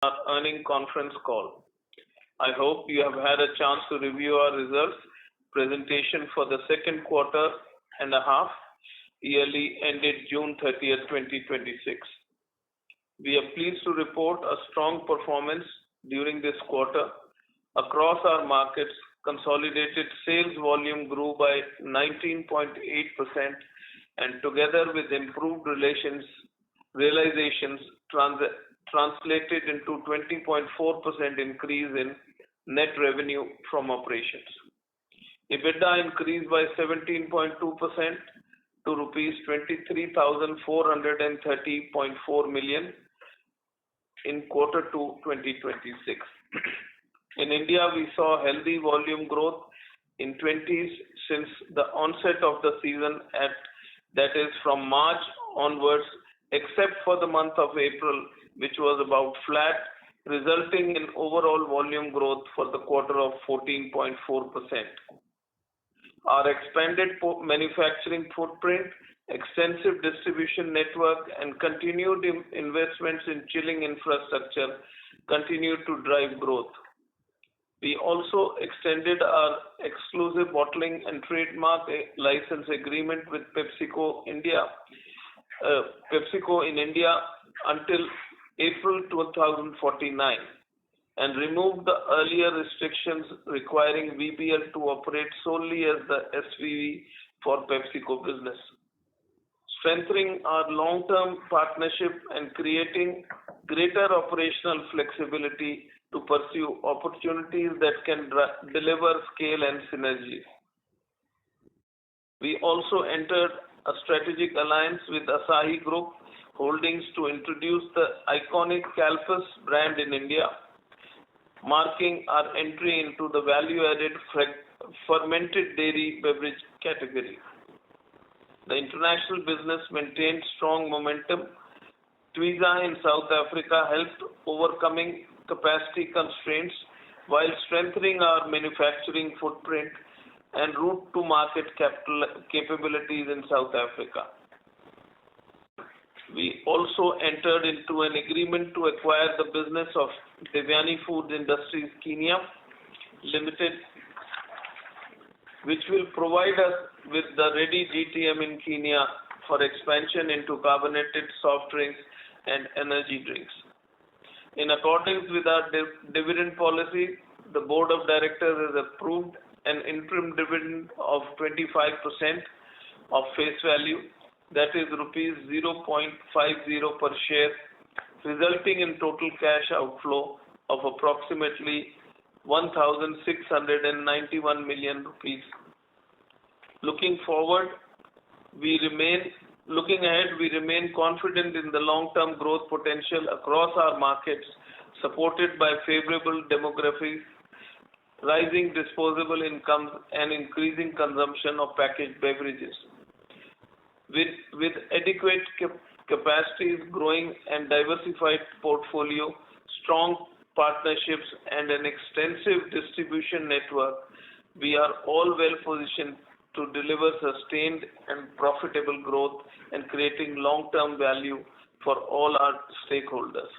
our earnings conference call. I hope you have had a chance to review our results presentation for the second quarter and a half yearly ended June 30th, 2026. We are pleased to report a strong performance during this quarter. Across our markets, consolidated sales volume grew by 19.8% and together with improved realizations translated into 20.4% increase in net revenue from operations. EBITDA increased by 17.2% to rupees 23,430.4 million in quarter 2 2026. In India, we saw healthy volume growth in 20s since the onset of the season, that is from March onwards, except for the month of April, which was about flat, resulting in overall volume growth for the quarter of 14.4%. Our expanded manufacturing footprint, extensive distribution network, and continued investments in chilling infrastructure continue to drive growth. We also extended our exclusive bottling and trademark license agreement with PepsiCo in India until April 2049 and removed the earlier restrictions requiring VBL to operate solely as the SVV for PepsiCo business, strengthening our long-term partnership and creating greater operational flexibility to pursue opportunities that can deliver scale and synergies. We also entered a strategic alliance with Asahi Group Holdings to introduce the iconic Calpis brand in India, marking our entry into the value-added fermented dairy beverage category. The international business maintained strong momentum. Twiza in South Africa helped overcoming capacity constraints while strengthening our manufacturing footprint and route to market capabilities in South Africa. We also entered into an agreement to acquire the business of Devyani Foods Industries Kenya Limited, which will provide us with the ready GTM in Kenya for expansion into carbonated soft drinks and energy drinks. In accordance with our dividend policy, the Board of Directors has approved an interim dividend of 25% of face value, that is rupees 0.50 per share, resulting in total cash outflow of approximately 1,691 million rupees. Looking ahead, we remain confident in the long-term growth potential across our markets, supported by favorable demographics, rising disposable incomes, and increasing consumption of packaged beverages. With adequate capacities, growing and diversified portfolio, strong partnerships, and an extensive distribution network, we are all well positioned to deliver sustained and profitable growth and creating long-term value for all our stakeholders.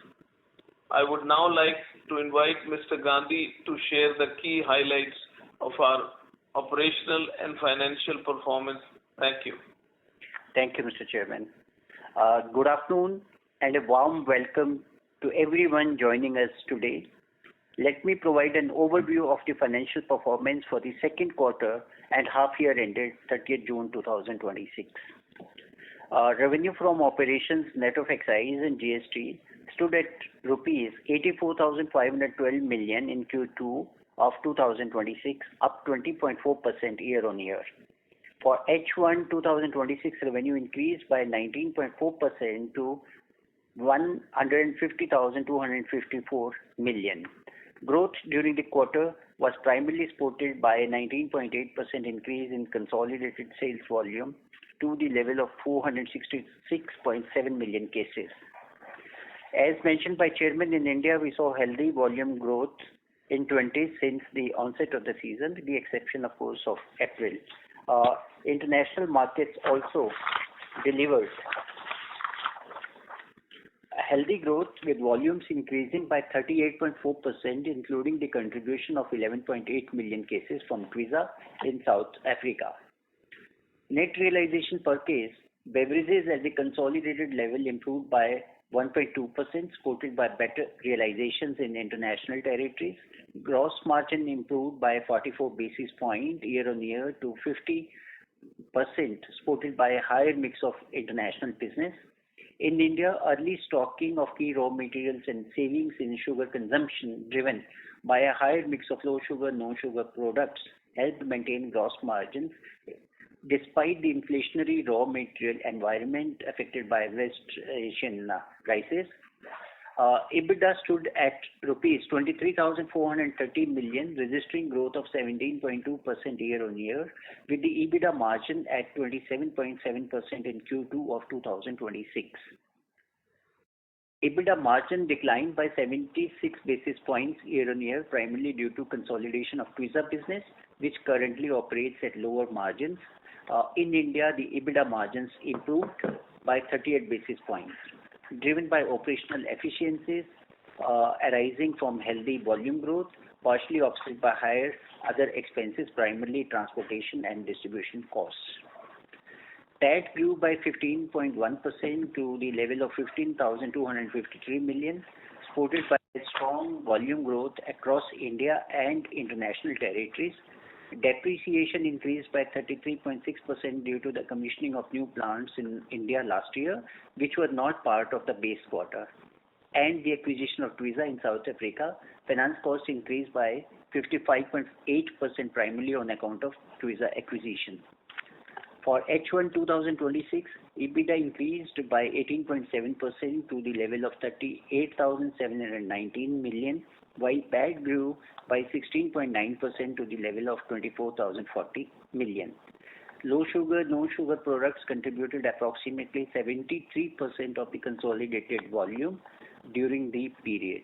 I would now like to invite Mr. Gandhi to share the key highlights of our operational and financial performance. Thank you. Thank you, Mr. Chairman. Good afternoon and a warm welcome to everyone joining us today. Let me provide an overview of the financial performance for the second quarter and half year ended 30th June 2026. Revenue from operations net of excise and GST stood at rupees 84,512 million in Q2 of 2026, up 20.4% year-on-year. For H1 2026, revenue increased by 19.4% to 150,254 million. Growth during the quarter was primarily supported by a 19.8% increase in consolidated sales volume to the level of 466.7 million cases. As mentioned by Chairman, in India we saw healthy volume growth in 20s since the onset of the season, with the exception of course of April. International markets also delivered healthy growth with volumes increasing by 38.4%, including the contribution of 11.8 million cases from Twiza in South Africa. Net realization per case, beverages at the consolidated level improved by 1.2%, supported by better realizations in international territories. Gross margin improved by 44 basis points year-on-year to 50%, supported by a higher mix of international business. In India, early stocking of key raw materials and savings in sugar consumption driven by a higher mix of low sugar, no sugar products helped maintain gross margins despite the inflationary raw material environment affected by West Asian crisis. EBITDA stood at rupees 23,430 million, registering growth of 17.2% year-on-year, with the EBITDA margin at 27.7% in Q2 of 2026. EBITDA margin declined by 76 basis points year-on-year, primarily due to consolidation of Twiza business, which currently operates at lower margins. In India, the EBITDA margins improved by 38 basis points, driven by operational efficiencies arising from healthy volume growth, partially offset by higher other expenses, primarily transportation and distribution costs. PAT grew by 15.1% to the level of 15,253 million, supported by strong volume growth across India and international territories. Depreciation increased by 33.6% due to the commissioning of new plants in India last year, which were not part of the base quarter, and the acquisition of Twiza in South Africa. Finance costs increased by 55.8%, primarily on account of Twiza acquisition. For H1 2026, EBITDA increased by 18.7% to the level of 38,719 million, while PAT grew by 16.9% to the level of 24,040 million. Low sugar, no sugar products contributed approximately 73% of the consolidated volume during the period.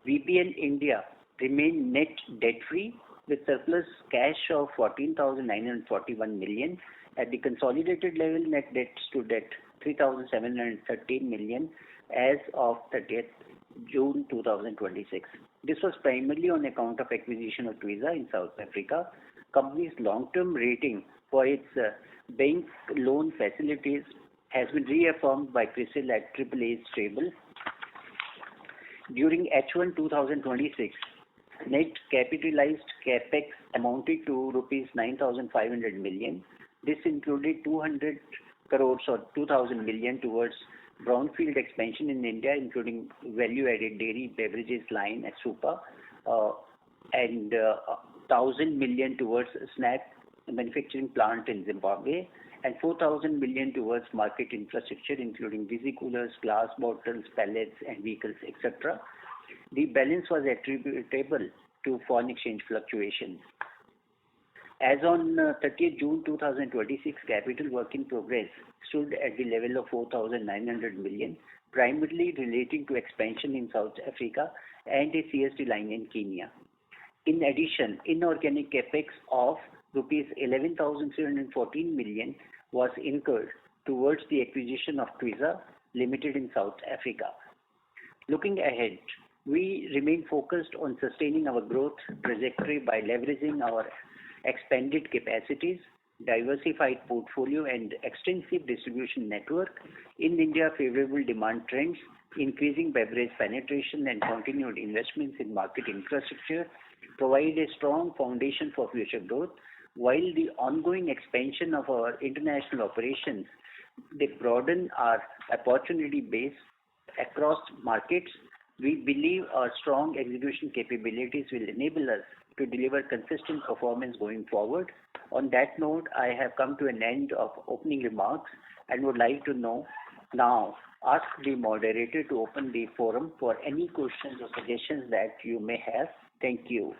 VBL India remained net debt-free with surplus cash of 14,941 million. At the consolidated level, net debt stood at 3,713 million as of 30th June 2026. This was primarily on account of acquisition of Twiza in South Africa. Company's long-term rating for its bank loan facilities has been reaffirmed by CRISIL at AAA stable. During H1 2026, net capitalized capex amounted to rupees 9,500 million. This included 200 crores or 2,000 million towards brownfield expansion in India, including value-added dairy beverages line at Supa, and 1,000 million towards snack manufacturing plant in Zimbabwe, and 4,000 million towards market infrastructure, including busy coolers, glass bottles, pallets, and vehicles, etc. The balance was attributable to foreign exchange fluctuations. As on 30th June 2026, capital work in progress stood at the level of 4,900 million, primarily relating to expansion in South Africa and a CSD line in Kenya. In addition, inorganic capex of rupees 11,314 million was incurred towards the acquisition of Twiza Limited in South Africa. Looking ahead, we remain focused on sustaining our growth trajectory by leveraging our expanded capacities, diversified portfolio, and extensive distribution network. In India, favorable demand trends, increasing beverage penetration, and continued investments in market infrastructure provide a strong foundation for future growth, while the ongoing expansion of our international operations, they broaden our opportunity base across markets. We believe our strong execution capabilities will enable us to deliver consistent performance going forward. On that note, I have come to an end of opening remarks and would like to now ask the moderator to open the forum for any questions or suggestions that you may have. Thank you.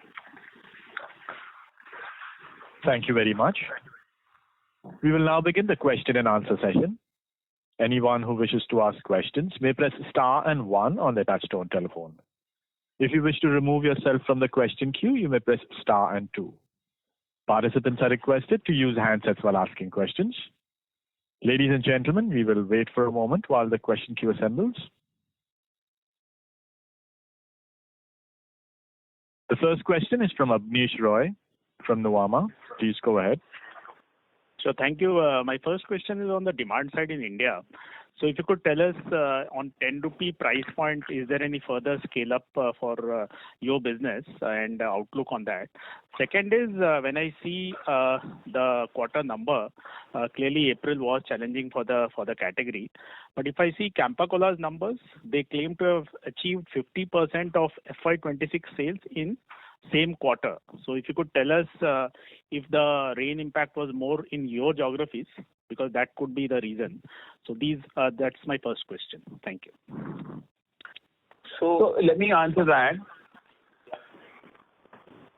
Thank you very much. We will now begin the question and answer session. Anyone who wishes to ask questions may press star and 1 on their touchtone telephone. If you wish to remove yourself from the question queue, you may press star and 2. Participants are requested to use handsets while asking questions. Ladies and gentlemen, we will wait for a moment while the question queue assembles. The first question is from Abneesh Roy from Nuvama. Please go ahead. So thank you. My first question is on the demand side in India. So if you could tell us on 10 rupee price point, is there any further scale up for your business and outlook on that? Second is when I see the quarter number, clearly April was challenging for the category. But if I see Campa Cola's numbers, they claim to have achieved 50% of FY26 sales in same quarter. So if you could tell us if the rain impact was more in your geographies, because that could be the reason. So that's my first question. Thank you. So let me answer that.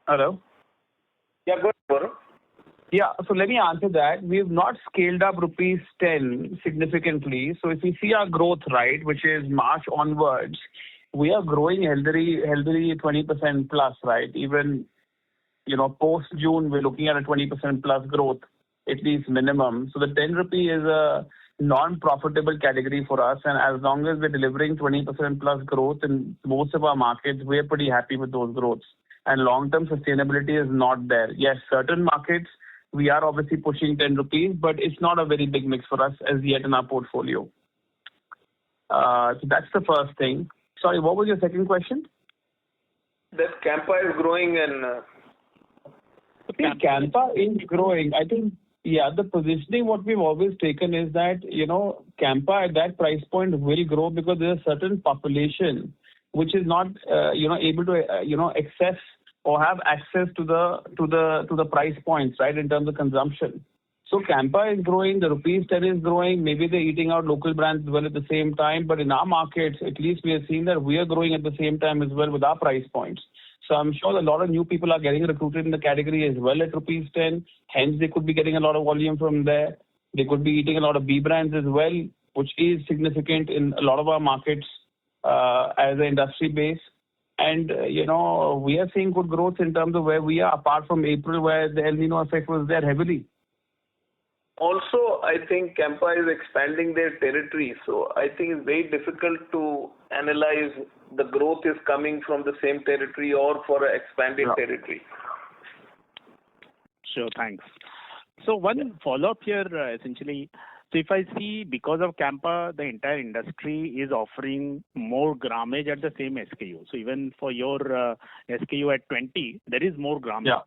Hello? Yeah, go ahead. Yeah, so let me answer that. We have not scaled up rupees 10 significantly. So if you see our growth, right, which is March onwards, we are growing healthily 20% plus, right? Even, post June, we're looking at a 20% plus growth, at least minimum. So the 10 rupee is a non-profitable category for us. And as long as we're delivering 20% plus growth in most of our markets, we're pretty happy with those growths. And long-term sustainability is not there. Yes, certain markets, we are obviously pushing 10 rupees, but it's not a very big mix for us as yet in our portfolio. So that's the first thing. Sorry, what was your second question? That Campa is growing and... Campa is growing. I think, the positioning what we've always taken is that, Campa at that price point will grow because there's a certain population which is not, able to, access or have access to the price points, right, in terms of consumption. So Campa is growing, the rupees 10 is growing, maybe they're eating out local brands as well at the same time, but in our markets, at least we are seeing that we are growing at the same time as well with our price points. So I'm sure a lot of new people are getting recruited in the category as well at rupees 10, hence they could be getting a lot of volume from there. They could be eating a lot of B brands as well, which is significant in a lot of our markets as an industry base. And, we are seeing good growth in terms of where we are, apart from April where the El Nino effect was there heavily. Also, I think Campa is expanding their territory. So I think it's very difficult to analyze the growth is coming from the same territory or for an expanding territory. Sure, thanks. So one follow-up here, essentially. So if I see because of Campa, the entire industry is offering more grammage at the same SKU. So even for your SKU at 20, there is more grammage. Yeah.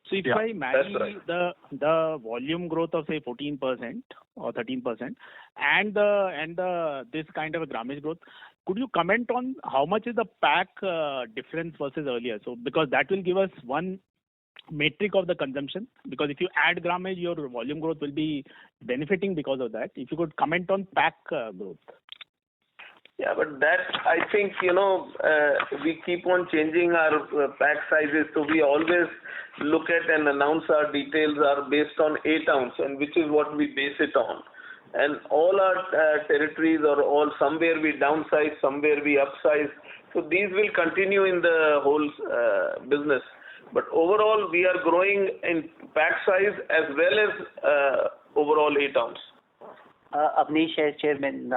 So if I marry the volume growth of say 14% or 13% and this kind of a grammage growth, could you comment on how much is the pack difference versus earlier? So because that will give us one metric of the consumption, because if you add grammage, your volume growth will be benefiting because of that. If you could comment on pack growth. Yeah, but that, I think, we keep on changing our pack sizes. So we always look at and announce our details are based on 8 ounce, and which is what we base it on. And all our territories are all somewhere we downsize, somewhere we upsize. So these will continue in the whole business. But overall, we are growing in pack size as well as overall 8 ounce. Abneesh, as Chairman,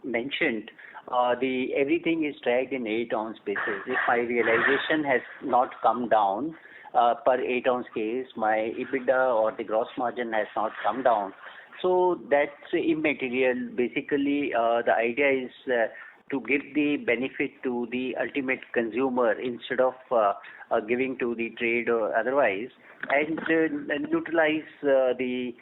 mentioned, everything is tracked in 8 ounce basis. If my realization has not come down per 8 ounce case, my EBITDA or the gross margin has not come down. So that's immaterial. Basically, the idea is to give the benefit to the ultimate consumer instead of giving to the trade or otherwise, and neutralize the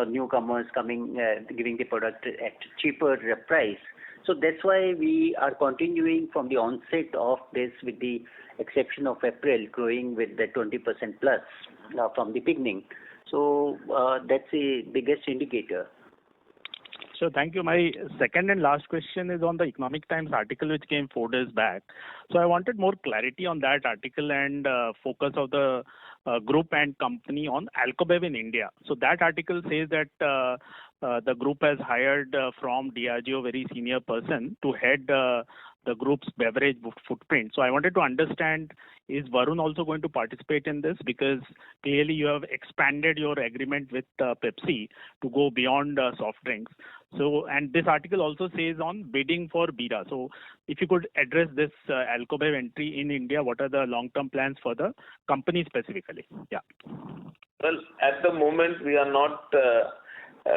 newcomers coming, giving the product at cheaper price. So that's why we are continuing from the onset of this, with the exception of April, growing with the 20% plus from the beginning. So that's the biggest indicator. So thank you. My second and last question is on the Economic Times article which came 4 days back. So I wanted more clarity on that article and focus of the group and company on Alcobev in India. So that article says that the group has hired from Diageo very senior person to head the group's beverage footprint. So I wanted to understand, is Varun also going to participate in this? Because clearly you have expanded your agreement with Pepsi to go beyond soft drinks. So, and this article also says on bidding for Bira. So if you could address this Alcobev entry in India, what are the long-term plans for the company specifically? Yeah. Well, at the moment, we are not,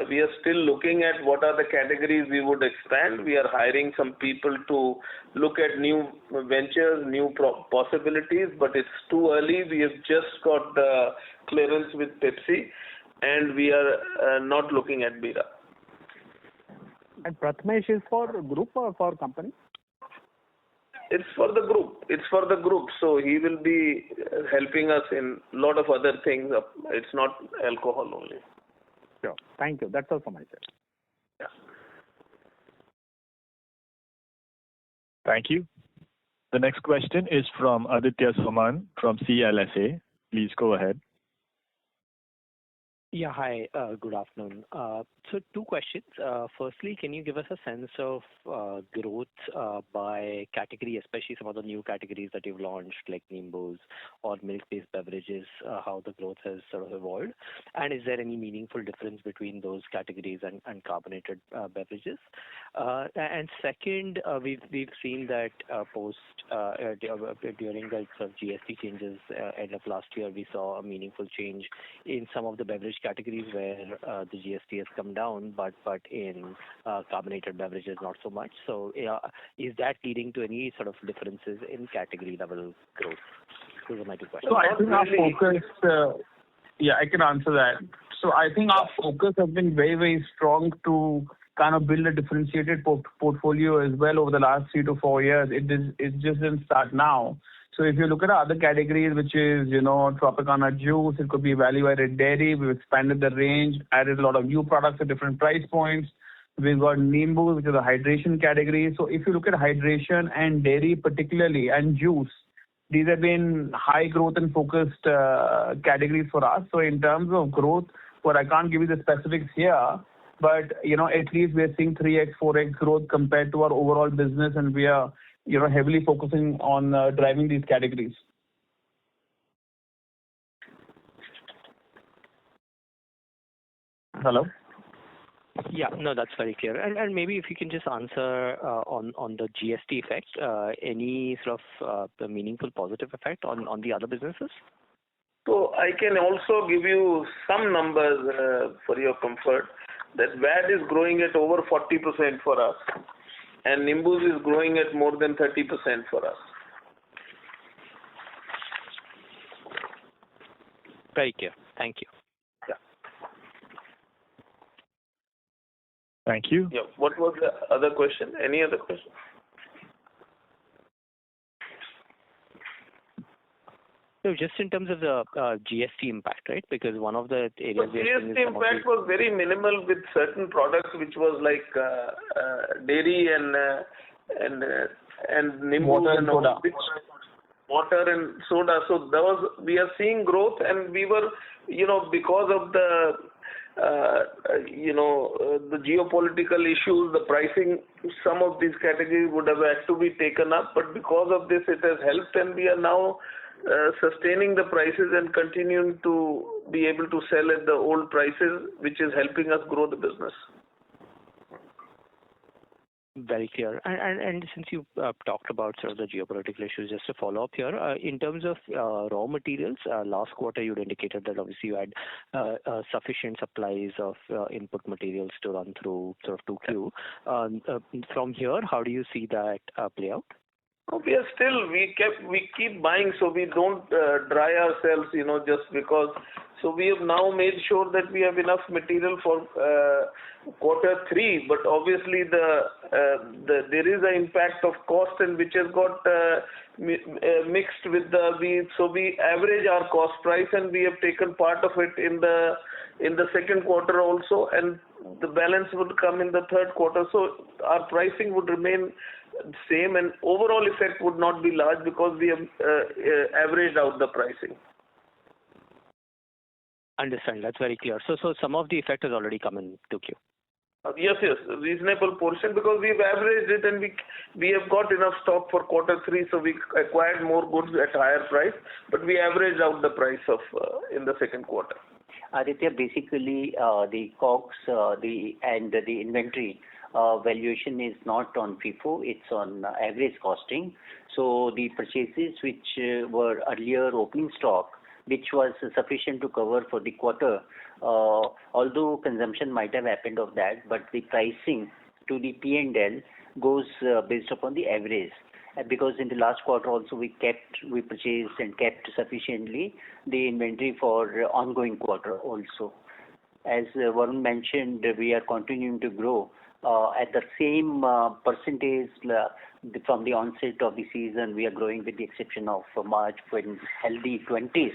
we are still looking at what are the categories we would expand. We are hiring some people to look at new ventures, new possibilities, but it's too early. We have just got the clearance with Pepsi, and we are not looking at Bira. And Prathamesh is for group or for company? It's for the group. It's for the group. So he will be helping us in a lot of other things. It's not alcohol only. Sure. Thank you. That's all from my side. Yeah. Thank you. The next question is from Aditya Suman from CLSA. Please go ahead. Yeah, hi. Good afternoon. So two questions. Firstly, can you give us a sense of growth by category, especially some of the new categories that you've launched, like Nimbus or milk-based beverages, how the growth has sort of evolved? And is there any meaningful difference between those categories and carbonated beverages? And second, we've seen that during the sort of GST changes end of last year, we saw a meaningful change in some of the beverage categories where the GST has come down, but in carbonated beverages not so much. So is that leading to any sort of differences in category level growth? Those are my two questions. So I think our focus, I can answer that. So I think our focus has been very, very strong to kind of build a differentiated portfolio as well over the last 3 to 4 years. It just didn't start now. So if you look at other categories, which is, Tropicana juice, it could be value-added dairy. We've expanded the range, added a lot of new products at different price points. We've got Nimbus, which is a hydration category. So if you look at hydration and dairy particularly, and juice, these have been high growth and focused categories for us. So in terms of growth, I can't give you the specifics here, but, at least we're seeing 3x, 4x growth compared to our overall business, and we are heavily focusing on driving these categories. Hello? Yeah, no, that's very clear. And maybe if you can just answer on the GST effect, any sort of the meaningful positive effect on the other businesses? So I can also give you some numbers for your comfort. That VAT is growing at over 40% for us, and Nimbus is growing at more than 30% for us. Very clear. Thank you. Yeah. Thank you. Yeah. What was the other question? Any other question? So just in terms of the GST impact, right? Because one of the areas... The GST impact was very minimal with certain products, which was like dairy and Nimbus water and soda. Water and soda. So we are seeing growth, and we were, because of the the geopolitical issues, the pricing, some of these categories would have had to be taken up, but because of this, it has helped, and we are now sustaining the prices and continuing to be able to sell at the old prices, which is helping us grow the business. Very clear. And since you talked about sort of the geopolitical issues, just to follow up here, in terms of raw materials, last quarter you indicated that obviously you had sufficient supplies of input materials to run through sort of 2Q. From here, how do you see that play out? We keep buying, so we don't dry ourselves, just because. So we have now made sure that we have enough material for Q3, but obviously there is an impact of cost, and which has got mixed with so we average our cost price, and we have taken part of it in the second quarter also, and the balance would come in the third quarter. So our pricing would remain same, and overall effect would not be large because we have averaged out the pricing. Understand. That's very clear. So some of the effect has already come in 2Q. Yes, reasonable portion, because we've averaged it and we have got enough stock for quarter three, so we acquired more goods at higher price, but we averaged out the price of in the second quarter. Aditya, basically the COGS and the inventory valuation is not on FIFO, it's on average costing. So the purchases which were earlier opening stock, which was sufficient to cover for the quarter, although consumption might have happened of that, but the pricing to the P&L goes based upon the average. Because in the last quarter also we purchased and kept sufficiently the inventory for ongoing quarter also. As Varun mentioned, we are continuing to grow at the same percentage from the onset of the season. We are growing with the exception of March when healthy 20s.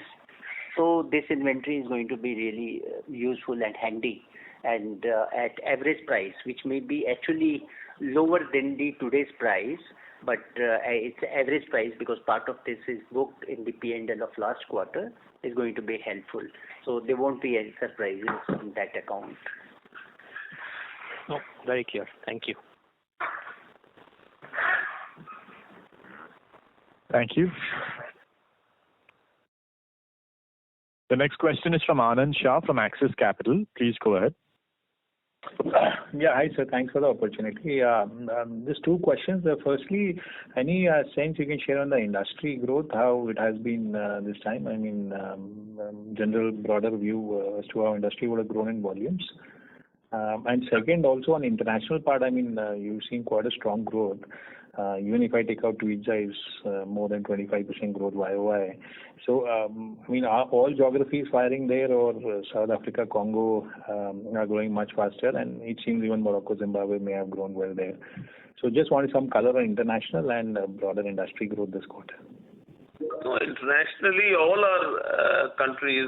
So this inventory is going to be really useful and handy, and at average price, which may be actually lower than the today's price, but it's average price because part of this is booked in the P&L of last quarter, is going to be helpful. So there won't be any surprises on that account. No, very clear. Thank you. Thank you. The next question is from Anand Shah from Axis Capital. Please go ahead. Yeah, hi sir. Thanks for the opportunity. Just two questions. Firstly, any sense you can share on the industry growth, how it has been this time? I mean, general broader view as to how industry would have grown in volumes. And second, also on international part, I mean, you've seen quite a strong growth. Even if I take out Tweedza, is more than 25% growth YOY. So, I mean, are all geographies firing there, or South Africa, Congo are growing much faster? And it seems even Morocco, Zimbabwe may have grown well there. So just wanted some color on international and broader industry growth this quarter. No, internationally, all our countries,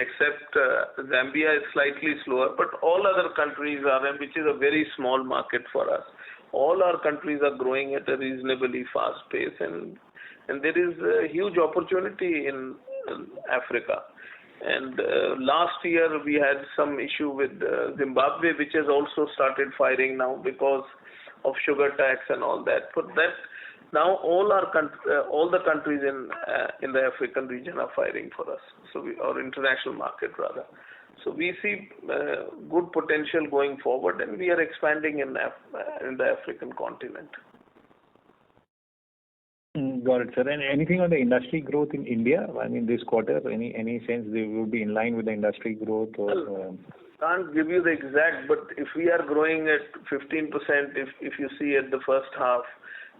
except Zambia is slightly slower, but all other countries are, and which is a very small market for us. All our countries are growing at a reasonably fast pace, and there is a huge opportunity in Africa. And last year we had some issue with Zimbabwe, which has also started firing now because of sugar tax and all that. But that now all the countries in the African region are firing for us. So our international market rather. So we see good potential going forward, and we are expanding in the African continent. Got it, sir. And anything on the industry growth in India? I mean, this quarter, any sense they will be in line with the industry growth? Or can't give you the exact, but if we are growing at 15%, if you see at the first half,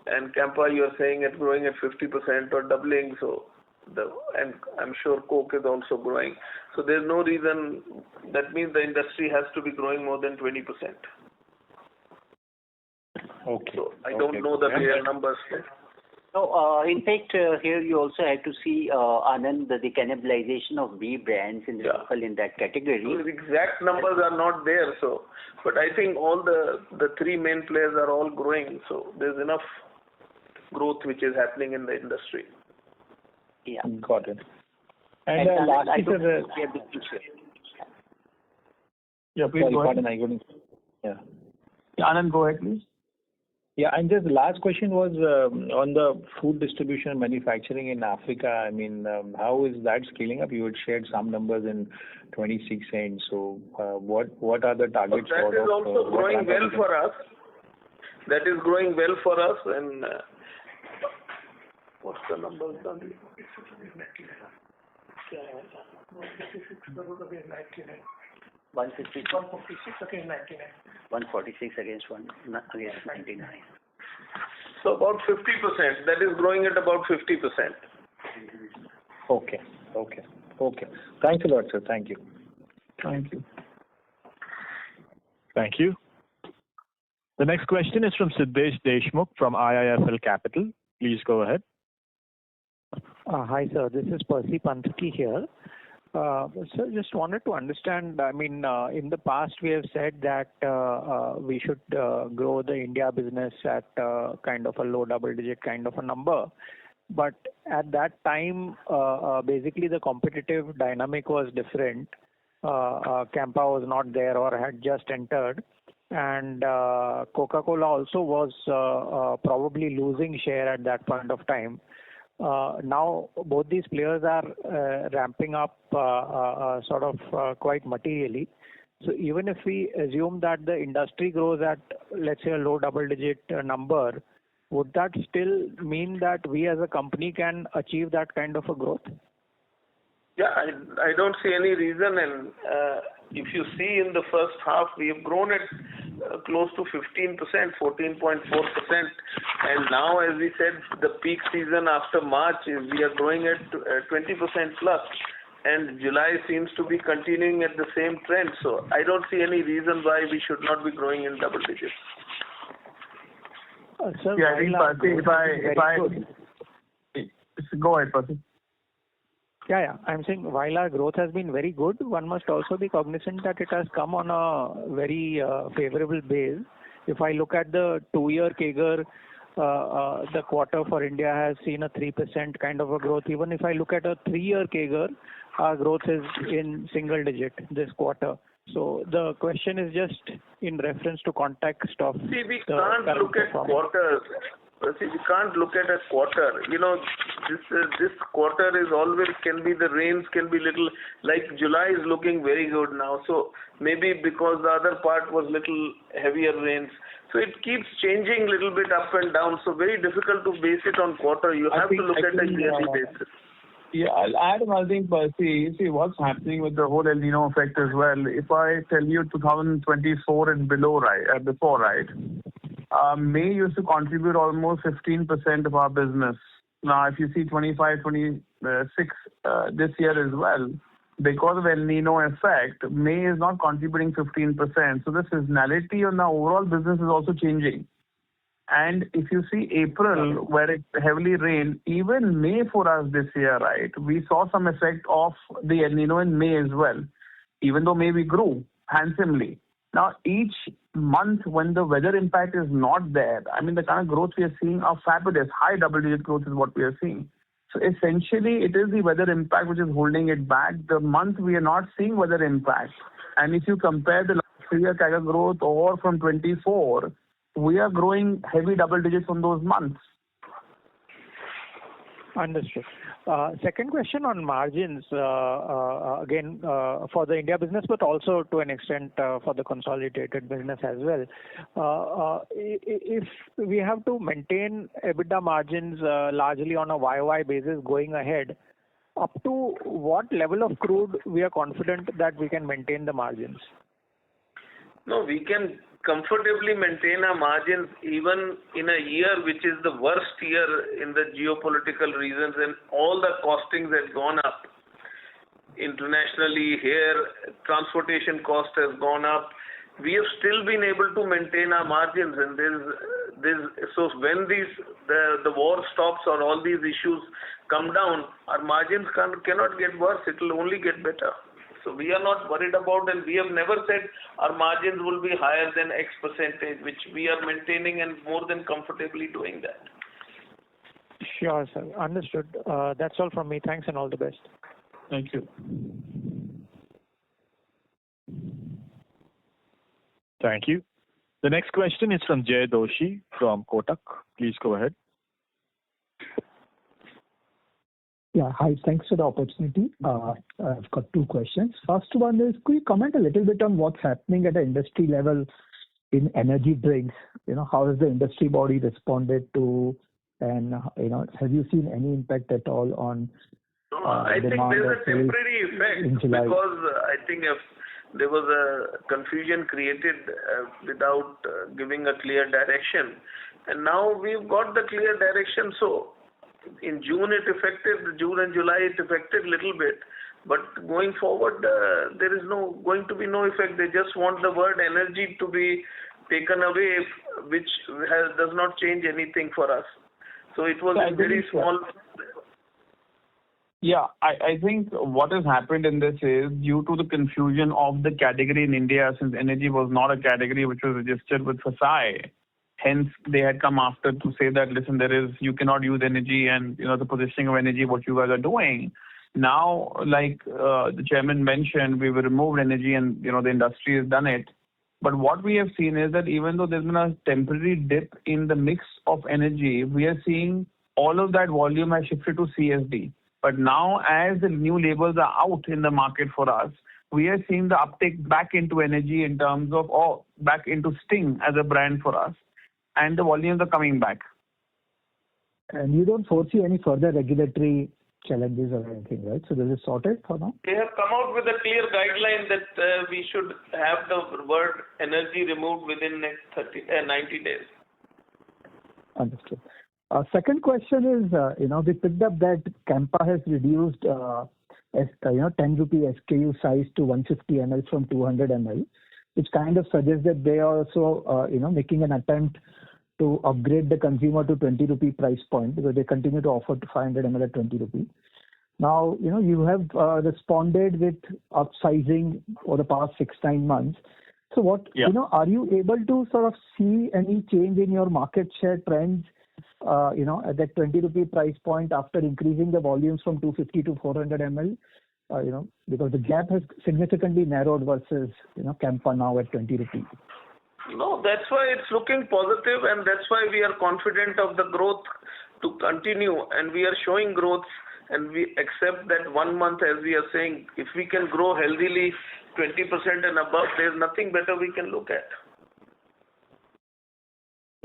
and Campa you are saying it growing at 50% or doubling, so and I'm sure Coke is also growing. So there's no reason. That means the industry has to be growing more than 20%. Okay. So I don't know the real numbers. No, in fact, here you also have to see, Anand, the cannibalization of B brands in that category. So the exact numbers are not there, so but I think all the three main players are all growing, so there's enough growth which is happening in the industry. Yeah. Got it. And lastly, sir, yeah, please go ahead. Anand, go ahead, please. Yeah, and just the last question was on the food distribution and manufacturing in Africa. I mean, how is that scaling up? You had shared some numbers in 26 ends. So, what are the targets? That is also growing well for us. That is growing well for us, and what's the numbers done? 146 against 99. 146 against 99. So about 50%. That is growing at about 50%. Okay. Thanks a lot, sir. Thank you. Thank you. Thank you. The next question is from Siddesh Deshmukh from IIFL Capital. Please go ahead. Hi, sir. This is Percy Panthaki here. Sir, just wanted to understand, I mean, in the past we have said that we should grow the India business at kind of a low double-digit kind of a number. But at that time, basically the competitive dynamic was different. Campa was not there or had just entered, and Coca-Cola also was probably losing share at that point of time. Now both these players are ramping up quite materially. So even if we assume that the industry grows at, let's say, a low double-digit number, would that still mean that we as a company can achieve that kind of a growth? Yeah, I don't see any reason. And if you see in the first half, we have grown at close to 15%, 14.4%. And now, as we said, the peak season after March is we are growing at 20% plus. And July seems to be continuing at the same trend. So I don't see any reason why we should not be growing in double digits. Sir, Yeah, I think go ahead, Percy. Yeah. I'm saying while our growth has been very good, one must also be cognizant that it has come on a very favorable base. If I look at the 2-year CAGR, the quarter for India has seen a 3% kind of a growth. Even if I look at a 3-year CAGR, our growth is in single digit this quarter. So the question is just in reference to context of we can't look at quarters. See, we can't look at a quarter. This quarter is always the rains can be little, like July is looking very good now. So maybe because the other part was little heavier rains. So it keeps changing a little bit up and down. So very difficult to base it on quarter. You have to look at a yearly basis. Yeah, I'll add another thing, Percy. See what's happening with the whole El Nino effect as well. If I tell you 2024 and below, before, May used to contribute almost 15% of our business. Now, if you see 25, 26 this year as well, because of El Nino effect, May is not contributing 15%. So the seasonality on the overall business is also changing. And if you see April, where it heavily rained, even May for us this year, we saw some effect of the El Nino in May as well, even though May we grew handsomely. Now, each month when the weather impact is not there, I mean, the kind of growth we are seeing are fabulous. High double-digit growth is what we are seeing. So essentially, it is the weather impact which is holding it back. The month we are not seeing weather impact. And if you compare the last 3-year CAGR growth or from 24, we are growing heavy double digits on those months. Understood. Second question on margins, again, for the India business, but also to an extent for the consolidated business as well. If we have to maintain EBITDA margins largely on a YOY basis going ahead, up to what level of crude we are confident that we can maintain the margins? No, we can comfortably maintain our margins even in a year which is the worst year in the geopolitical reasons, and all the costings has gone up. Internationally, here transportation cost has gone up. We have still been able to maintain our margins, and so when the war stops or all these issues come down, our margins cannot get worse. It will only get better. So we are not worried about, and we have never said our margins will be higher than X percentage, which we are maintaining and more than comfortably doing that. Sure, sir. Understood. That's all from me. Thanks and all the best. Thank you. Thank you. The next question is from Jay Doshi from Kotak. Please go ahead. Yeah, hi. Thanks for the opportunity. I've got 2 questions. First one is, could you comment a little bit on what's happening at the industry level in energy drinks? How has the industry body responded to, and have you seen any impact at all on I think there's a temporary effect because I think if there was a confusion created without giving a clear direction, and now we've got the clear direction. So in June and July it affected little bit, but going forward there is going to be no effect. They just want the word energy to be taken away, which does not change anything for us. So it was a very small. Yeah, I think what has happened in this is due to the confusion of the category in India, since energy was not a category which was registered with FSSAI. Hence, they had come after to say that, listen, you cannot use energy, and the positioning of energy, what you guys are doing. Now, like the chairman mentioned, we've removed energy and, the industry has done it. But what we have seen is that even though there's been a temporary dip in the mix of energy, we are seeing all of that volume has shifted to CSD. But now, as the new labels are out in the market for us, we are seeing the uptake back into energy in terms of, back into Sting as a brand for us. And the volumes are coming back. And you don't foresee any further regulatory challenges or anything, right? So this is sorted for now? They have come out with a clear guideline that we should have the word energy removed within next 90 days. Understood. Second question is, we picked up that Campa has reduced, 10 rupee SKU size to 150 ml from 200 ml, which kind of suggests that they are also, making an attempt to upgrade the consumer to 20 rupee price point because they continue to offer to 500 ml at 20 rupee. Now, you have responded with upsizing over the past 6-9 months. So what, are you able to sort of see any change in your market share trends, at that 20 rupee price point after increasing the volumes from 250 to 400 ml? Because the gap has significantly narrowed versus, Campa now at 20 rupee. No, that's why it's looking positive, and that's why we are confident of the growth to continue, and we are showing growth, and we accept that 1 month, as we are saying, if we can grow healthily 20% and above, there's nothing better we can look at.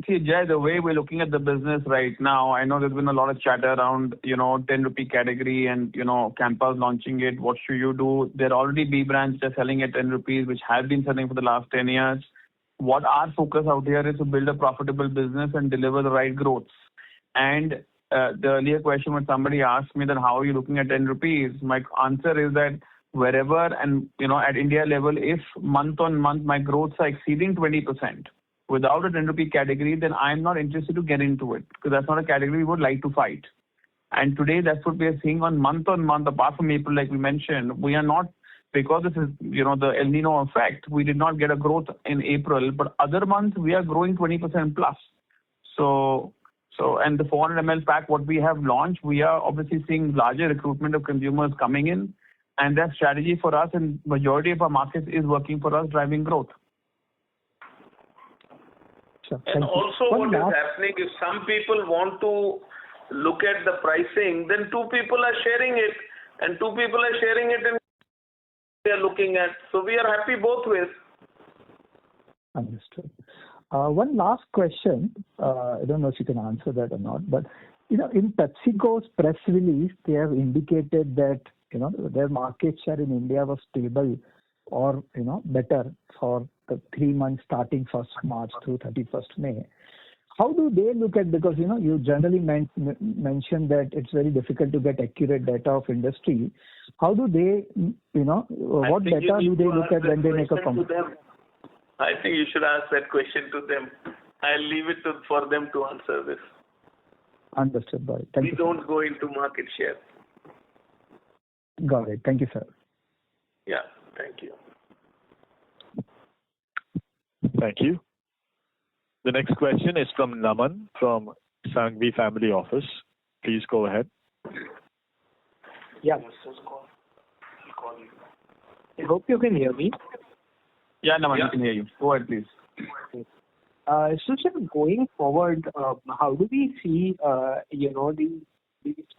See, Jay, the way we're looking at the business right now, I know there's been a lot of chatter around, 10 rupee category and, Campa's launching it. What should you do? There are already B brands that are selling at 10 rupees, which have been selling for the last 10 years. What our focus out here is to build a profitable business and deliver the right growth. And the earlier question when somebody asked me that how are you looking at 10 rupees, my answer is that wherever and, at India level, if month on month my growths are exceeding 20%, without a 10 rupee category, then I'm not interested to get into it because that's not a category we would like to fight. And today, that's what we are seeing on month, apart from April, like we mentioned, we are not, because this is, the El Nino effect, we did not get a growth in April, but other months we are growing 20% plus. So, and the 400 ml pack, what we have launched, we are obviously seeing larger recruitment of consumers coming in, and that strategy for us and majority of our markets is working for us, driving growth. Sure. And also what is happening, if some people want to look at the pricing, then 2 people are sharing it, and 2 people are sharing it and they are looking at. So we are happy both ways. Understood. One last question. I don't know if you can answer that or not, but in PepsiCo's press release, they have indicated that their market share in India was stable or better for the 3 months starting 1st March through 31st May. How do they look at, because you generally mention that it's very difficult to get accurate data of industry. How do they, what data do they look at when they make a comment? I think you should ask that question to them. I'll leave it for them to answer this. Understood. Got it. Thank you. We don't go into market share. Got it. Thank you, sir. Yeah, thank you. Thank you. The next question is from Naman from Sanghvi Family Office. Please go ahead. Yeah. I hope you can hear me. Yeah, Naman, I can hear you. Go ahead, please. So, sir, going forward, how do we see, the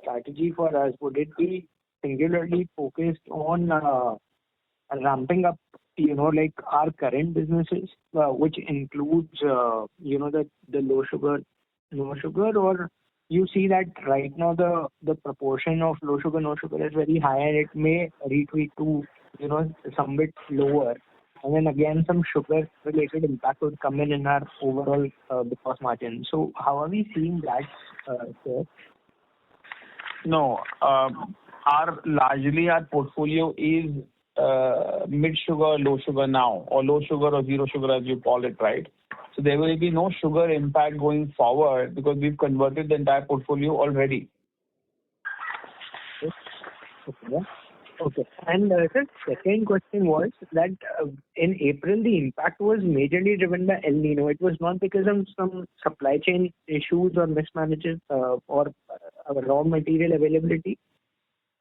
strategy for us? Would it be singularly focused on ramping up, our current businesses, which includes, the low sugar, no sugar, or you see that right now the proportion of low sugar, no sugar is very high and it may retreat to, some bit lower. And then again, some sugar-related impact would come in our overall gross margin. So how are we seeing that, sir? No, largely our portfolio is mid-sugar, low sugar now, or low sugar or zero sugar as you call it, right? So there will be no sugar impact going forward because we've converted the entire portfolio already. Okay. And sir, second question was that in April, the impact was majorly driven by El Nino. It was not because of some supply chain issues or mismanagement or raw material availability.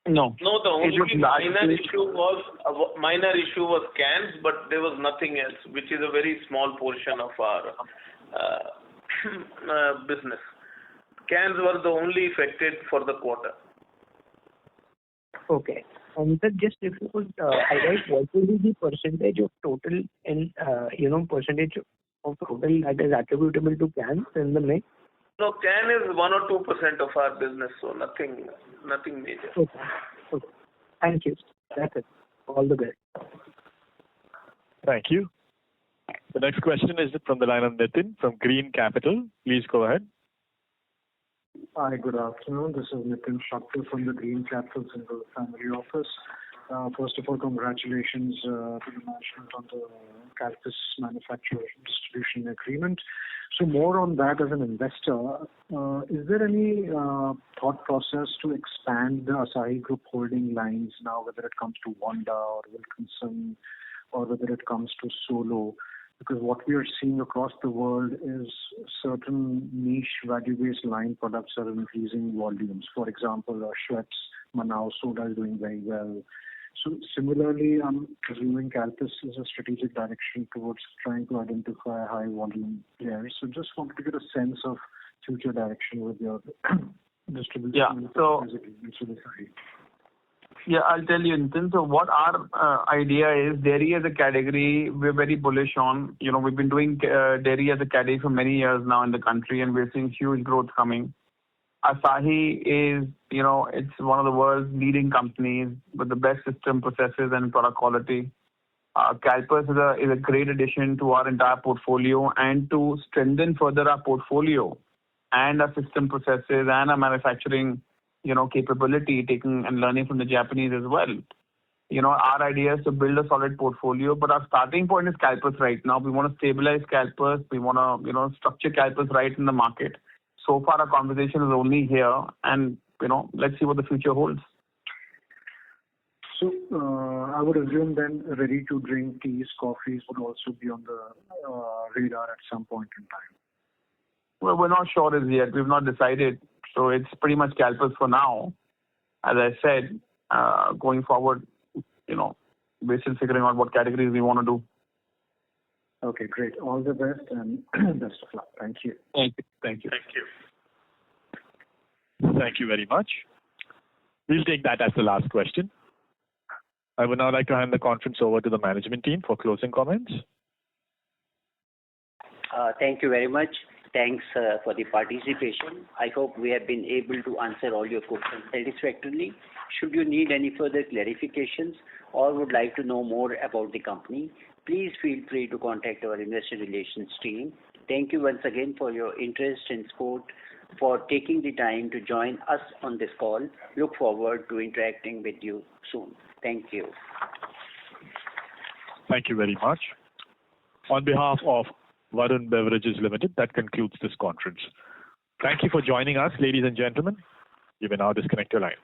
No. No, the only It was minor issue was cans, but there was nothing else, which is a very small portion of our business. Cans were the only affected for the quarter. Okay. And sir, just if you could highlight what will be the percentage of total percentage of total that is attributable to cans in the mix? No, can is 1 or 2% of our business, so nothing major. Okay. Thank you. That's it. All the best. Thank you. The next question is from the line of Nitin from Green Capital. Please go ahead. Hi, good afternoon. This is Nitin Shakti from the Green Capital Single Family Office. First of all, congratulations to the management on the Calpis manufacturer distribution agreement. So more on that as an investor, is there any thought process to expand the Asahi Group holding lines now, whether it comes to Wanda or Wilkinson, or whether it comes to Solo? Because what we are seeing across the world is certain niche value-based line products are increasing volumes. For example, Schweppes, Manaus Soda is doing very well. So similarly, I'm assuming Calpis is a strategic direction towards trying to identify high volume players. So just wanted to get a sense of future direction with your distribution. Yeah. So yeah, I'll tell you, Nitin. So what our idea is, dairy as a category, we're very bullish on. We've been doing dairy as a category for many years now in the country, and we're seeing huge growth coming. Asahi is, it's one of the world's leading companies with the best system, processes, and product quality. Calpis is a great addition to our entire portfolio, and to strengthen further our portfolio and our system processes and our manufacturing capability, taking and learning from the Japanese as well. Our idea is to build a solid portfolio, but our starting point is Calpis right now. We want to stabilize Calpis. We want to, structure Calpis right in the market. So far, our conversation is only here, and, let's see what the future holds. So, I would assume then ready-to-drink teas, coffees would also be on the radar at some point in time. Well, we're not sure as yet. We've not decided. So it's pretty much Calpis for now. As I said, going forward, we're still figuring out what categories we want to do. Okay, great. All the best and best of luck. Thank you. Thank you. Thank you very much. We'll take that as the last question. I would now like to hand the conference over to the management team for closing comments. Thank you very much. Thanks for the participation. I hope we have been able to answer all your questions satisfactorily. Should you need any further clarifications or would like to know more about the company, please feel free to contact our investor relations team. Thank you once again for your interest and support, for taking the time to join us on this call. Look forward to interacting with you soon. Thank you. Thank you very much. On behalf of Varun Beverages Limited, that concludes this conference. Thank you for joining us, ladies and gentlemen. You may now disconnect your lines.